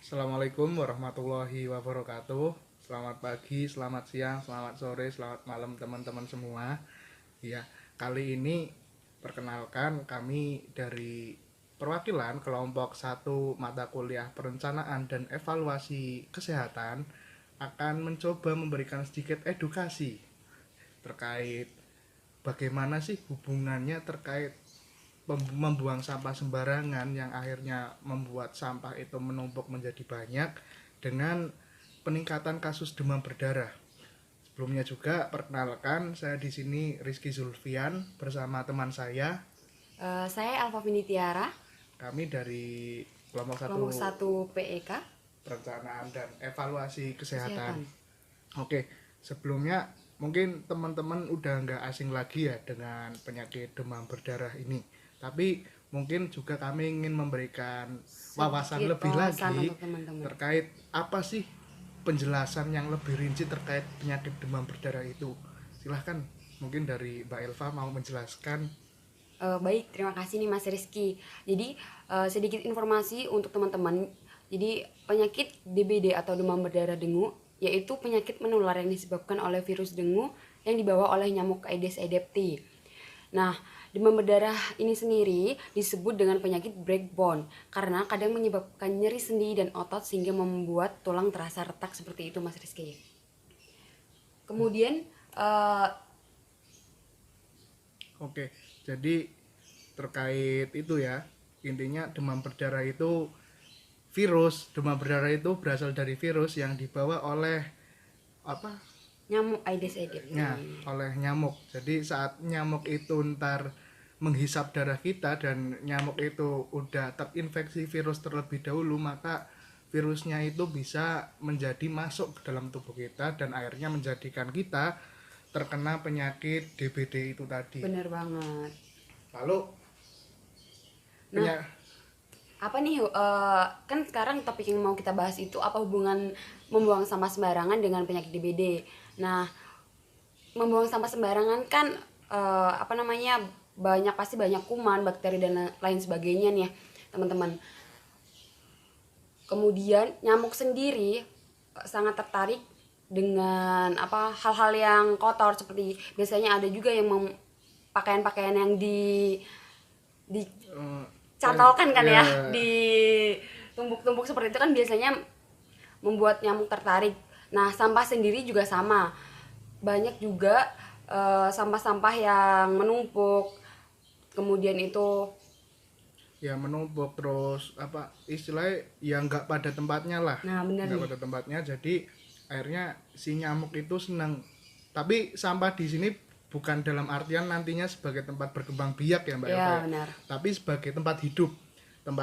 Assalamualaikum warahmatullahi wabarakatuh. Selamat pagi, selamat siang, selamat sore, selamat malam teman-teman semua. Ya, kali ini perkenalkan kami dari perwakilan kelompok 1 mata kuliah perencanaan dan evaluasi kesehatan akan mencoba memberikan sedikit edukasi terkait bagaimana sih hubungannya terkait membuang sampah sembarangan yang akhirnya membuat sampah itu menumpuk menjadi banyak dengan peningkatan kasus demam berdarah. Sebelumnya juga perkenalkan, saya di sini Rizky Zulfian bersama teman saya. Saya Alfa Tiara, Kami dari kelompok kelompok 1 1 PEK perencanaan dan evaluasi kesehatan. Kesehatan. Oke, sebelumnya mungkin teman-teman udah nggak asing lagi ya dengan penyakit demam berdarah ini. Tapi mungkin juga kami ingin memberikan wawasan Sedikit lebih wawasan lagi untuk teman-teman. terkait apa sih penjelasan yang lebih rinci terkait penyakit demam berdarah itu. Silahkan, mungkin dari Mbak Elva mau menjelaskan. Baik, terima kasih nih Mas Rizky. Jadi sedikit informasi untuk teman-teman. Jadi penyakit DBD atau demam berdarah dengue yaitu penyakit menular yang disebabkan oleh virus dengue yang dibawa oleh nyamuk Aedes aegypti. Nah, demam berdarah ini sendiri disebut dengan penyakit breakbone karena kadang menyebabkan nyeri sendi dan otot sehingga membuat tulang terasa retak seperti itu Mas Rizky. Kemudian Oke, jadi terkait itu ya, intinya demam berdarah itu demam berdarah itu berasal dari virus yang dibawa oleh apa? nyamuk Aedes aegypti. Oleh nyamuk. Jadi saat nyamuk itu ntar menghisap darah kita dan nyamuk itu udah terinfeksi virus terlebih dahulu, maka virusnya itu bisa menjadi masuk ke dalam tubuh kita dan akhirnya menjadikan kita terkena penyakit DBD itu tadi. Bener banget. Lalu Nah, apa nih kan sekarang topik yang mau kita bahas itu apa hubungan membuang sampah sembarangan dengan penyakit DBD. Nah, membuang sampah sembarangan kan pasti banyak kuman, bakteri dan lain sebagainya nih ya, teman-teman. Kemudian nyamuk sendiri sangat tertarik dengan hal-hal yang kotor, seperti biasanya ada juga yang pakaian-pakaian yang dicantolkan kan ya, di tumpuk-tumpuk seperti itu kan biasanya membuat nyamuk tertarik. Nah, sampah sendiri juga sama. Banyak juga sampah-sampah yang menumpuk. Kemudian itu ya menumpuk terus apa istilahnya ya nggak pada tempatnya lah. Nah, benar nggak nih. pada tempatnya, jadi akhirnya si nyamuk itu senang. Tapi sampah di sini bukan dalam artian nantinya sebagai tempat berkembang biak ya Mbak Eva Ya, ya, benar. tapi sebagai tempat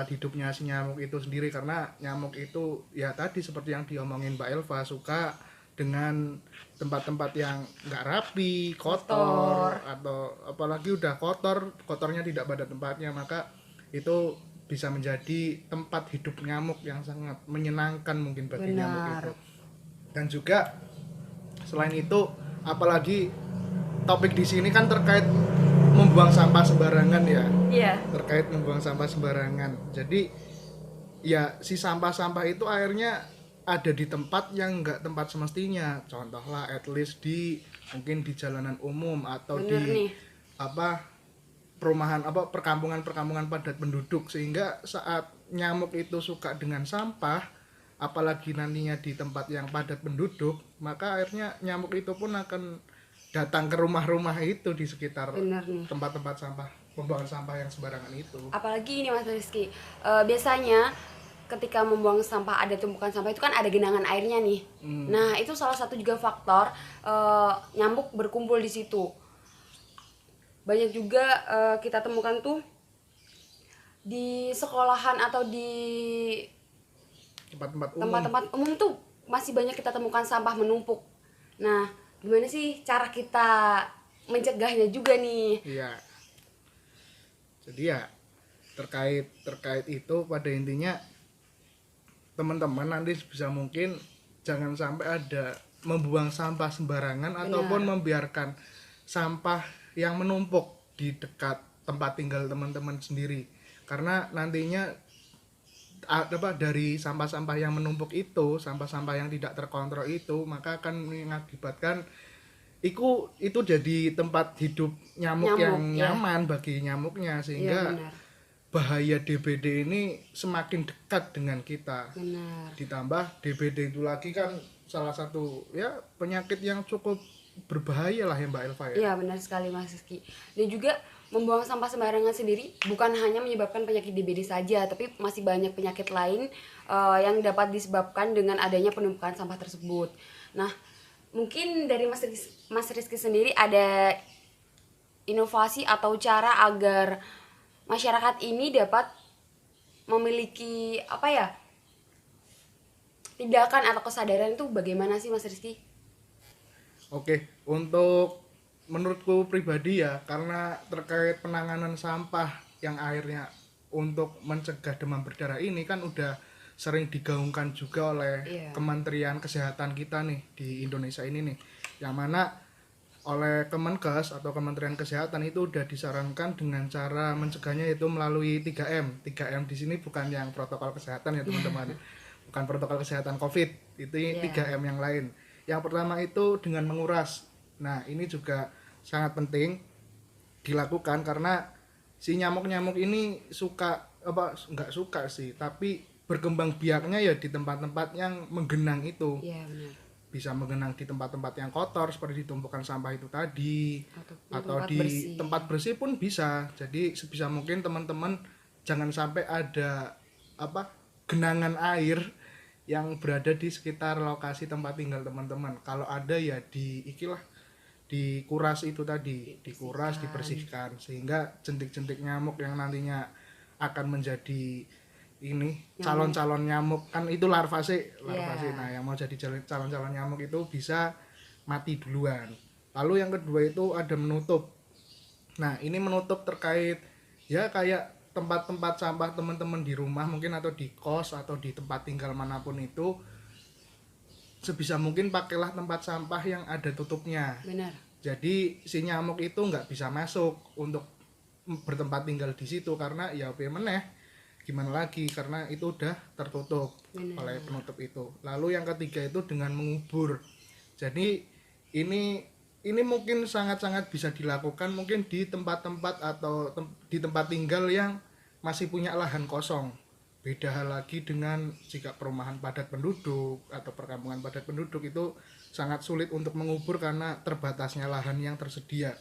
hidupnya si nyamuk itu sendiri, karena nyamuk itu ya tadi seperti yang diomongin Mbak Elva, suka dengan tempat-tempat yang nggak rapi, kotor, atau apalagi udah kotornya tidak pada tempatnya, maka itu bisa menjadi tempat hidup nyamuk yang sangat menyenangkan mungkin bagi nyamuk itu. Dan juga selain itu, apalagi topik di sini kan terkait membuang sampah sembarangan ya. Iya. Terkait membuang sampah sembarangan. Jadi ya si sampah-sampah itu akhirnya ada di tempat yang enggak tempat semestinya. Contohlah at least mungkin di jalanan umum atau Bener nih. perumahan perkampungan padat penduduk, sehingga saat nyamuk itu suka dengan sampah, apalagi nantinya di tempat yang padat penduduk, maka akhirnya nyamuk itu pun akan datang ke rumah-rumah itu di sekitar tempat-tempat sampah, pembuangan sampah yang sembarangan itu. Apalagi ini Mas Rizky, biasanya ketika membuang sampah, ada tumpukan sampah itu kan ada genangan airnya nih. Nah, itu salah satu juga faktor nyamuk berkumpul di situ. Banyak juga kita temukan tuh di sekolahan atau di tempat-tempat umum tuh masih banyak kita temukan sampah menumpuk. Nah, gimana sih cara kita mencegahnya juga nih? Iya. Jadi ya terkait itu pada intinya teman-teman nanti bisa mungkin jangan sampai ada membuang sampah sembarangan. Benar. Ataupun membiarkan sampah yang menumpuk di dekat tempat tinggal teman-teman sendiri, karena nantinya dari sampah-sampah yang menumpuk itu, sampah-sampah yang tidak terkontrol itu, maka akan mengakibatkan itu jadi tempat hidup nyamuk yang ya. nyaman bagi nyamuknya, Iya, sehingga benar. bahaya DBD ini semakin dekat dengan kita. Benar. Ditambah DBD itu lagi kan salah satu ya penyakit yang cukup berbahaya lah ya Mbak Elva ya. Iya, benar sekali Mas Rizky. Dan juga membuang sampah sembarangan sendiri bukan hanya menyebabkan penyakit DBD saja, tapi masih banyak penyakit lain yang dapat disebabkan dengan adanya penumpukan sampah tersebut. Nah, mungkin dari Mas Rizky sendiri ada inovasi atau cara agar masyarakat ini dapat memiliki tindakan atau kesadaran itu bagaimana sih Mas Rizky? Oke, untuk menurutku pribadi ya, karena terkait penanganan sampah yang akhirnya untuk mencegah demam berdarah ini kan udah sering digaungkan juga oleh Kementerian Kesehatan kita nih di Indonesia ini nih, yang mana oleh Kemenkes atau Kementerian Kesehatan itu udah disarankan dengan cara mencegahnya yaitu melalui 3M. 3M di sini bukan yang protokol kesehatan ya teman-teman. Bukan protokol kesehatan COVID, itu 3M yang lain. Yang pertama itu dengan menguras. Nah, ini juga sangat penting dilakukan karena si nyamuk-nyamuk ini nggak suka sih, tapi berkembang biaknya ya di tempat-tempat yang menggenang itu. Iya, benar. Bisa menggenang di tempat-tempat yang kotor seperti di tumpukan sampah itu tadi, atau di tempat bersih pun bisa. Jadi sebisa mungkin teman-teman jangan sampai ada genangan air yang berada di sekitar lokasi tempat tinggal teman-teman. Kalau ada ya dikuras itu tadi, dikuras, dibersihkan sehingga jentik-jentik nyamuk yang nantinya akan menjadi calon-calon nyamuk, kan itu larva sih. Nah, yang mau jadi calon-calon nyamuk itu bisa mati duluan. Lalu yang kedua itu ada menutup. Nah, ini menutup terkait ya kayak tempat-tempat sampah teman-teman di rumah mungkin, atau di kos atau di tempat tinggal manapun itu, sebisa mungkin pakailah tempat sampah yang ada tutupnya. Benar. Jadi si nyamuk itu nggak bisa masuk untuk bertempat tinggal di situ, karena ya meneh gimana lagi, karena itu udah tertutup oleh penutup itu. Lalu yang ketiga itu dengan mengubur. Jadi ini mungkin sangat-sangat bisa dilakukan mungkin di tempat-tempat atau di tempat tinggal yang masih punya lahan kosong. Beda hal lagi dengan jika perumahan padat penduduk atau perkampungan padat penduduk, itu sangat sulit untuk mengubur karena terbatasnya lahan yang tersedia.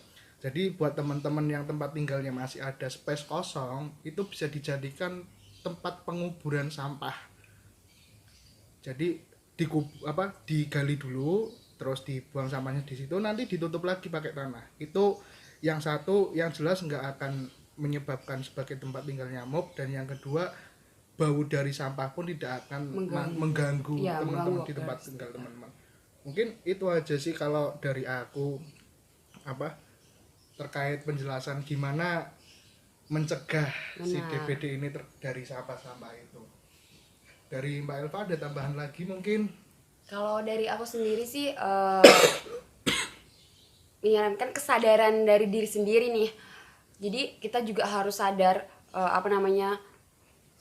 Jadi buat teman-teman yang tempat tinggalnya masih ada space kosong, itu bisa dijadikan tempat penguburan sampah. Jadi digali dulu, terus dibuang sampahnya di situ, nanti ditutup lagi pakai tanah. Itu yang satu, yang jelas nggak akan menyebabkan sebagai tempat tinggal nyamuk, dan yang kedua bau dari sampah pun tidak akan mengganggu teman-teman di tempat tinggal teman-teman. Mungkin itu aja sih kalau dari aku terkait penjelasan gimana mencegah si DBD ini dari sampah-sampah itu. Dari Mbak Elva ada tambahan lagi mungkin? Kalau dari aku sendiri sih menyarankan kesadaran dari diri sendiri nih. Jadi kita juga harus sadar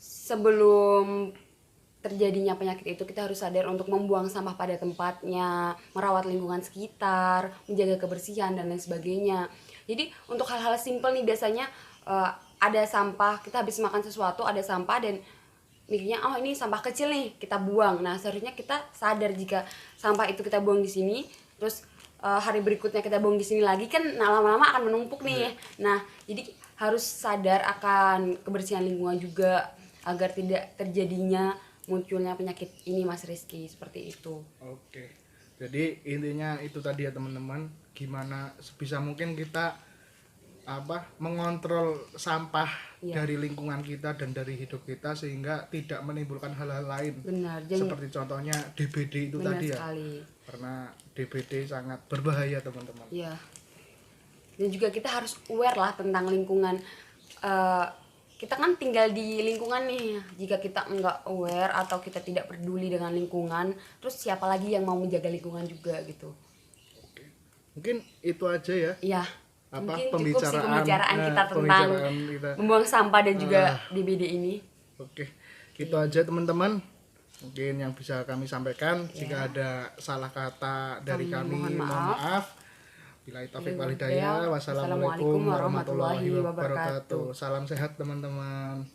sebelum terjadinya penyakit itu kita harus sadar untuk membuang sampah pada tempatnya, merawat lingkungan sekitar, menjaga kebersihan dan lain sebagainya. Jadi untuk hal-hal simpel nih, biasanya ada sampah, kita habis makan sesuatu ada sampah dan mikirnya ini sampah kecil nih, kita buang. Nah, seharusnya kita sadar jika sampah itu kita buang di sini, terus hari berikutnya kita buang di sini lagi, kan lama-lama akan menumpuk nih. Nah, jadi harus sadar akan kebersihan lingkungan juga agar tidak terjadinya munculnya penyakit ini Mas Rizky, seperti itu. Oke. Jadi intinya itu tadi ya teman-teman, gimana sebisa mungkin kita mengontrol sampah dari lingkungan kita dan dari hidup kita sehingga tidak menimbulkan hal-hal lain. Benar. Seperti contohnya DBD itu tadi sekali. Karena DBD sangat berbahaya teman-teman. Iya. Dan juga kita harus aware lah tentang lingkungan. Kita kan tinggal di lingkungan nih. Jika kita enggak aware atau kita tidak peduli dengan lingkungan, terus siapa lagi yang mau menjaga lingkungan juga gitu. Oke. Mungkin itu aja ya. Iya. Mungkin cukup sih pembicaraan kita tentang membuang sampah dan juga DBD ini. Oke. Gitu aja teman-teman. Mungkin yang bisa kami sampaikan. Jika ada salah kata dari kami, mohon mohon maaf. maaf. Bila taufik Wabillahi walhidayah. taufiq. Wassalamualaikum Wassalamualaikum warahmatullahi warahmatullahi wabarakatuh. wabarakatuh. Salam sehat teman-teman.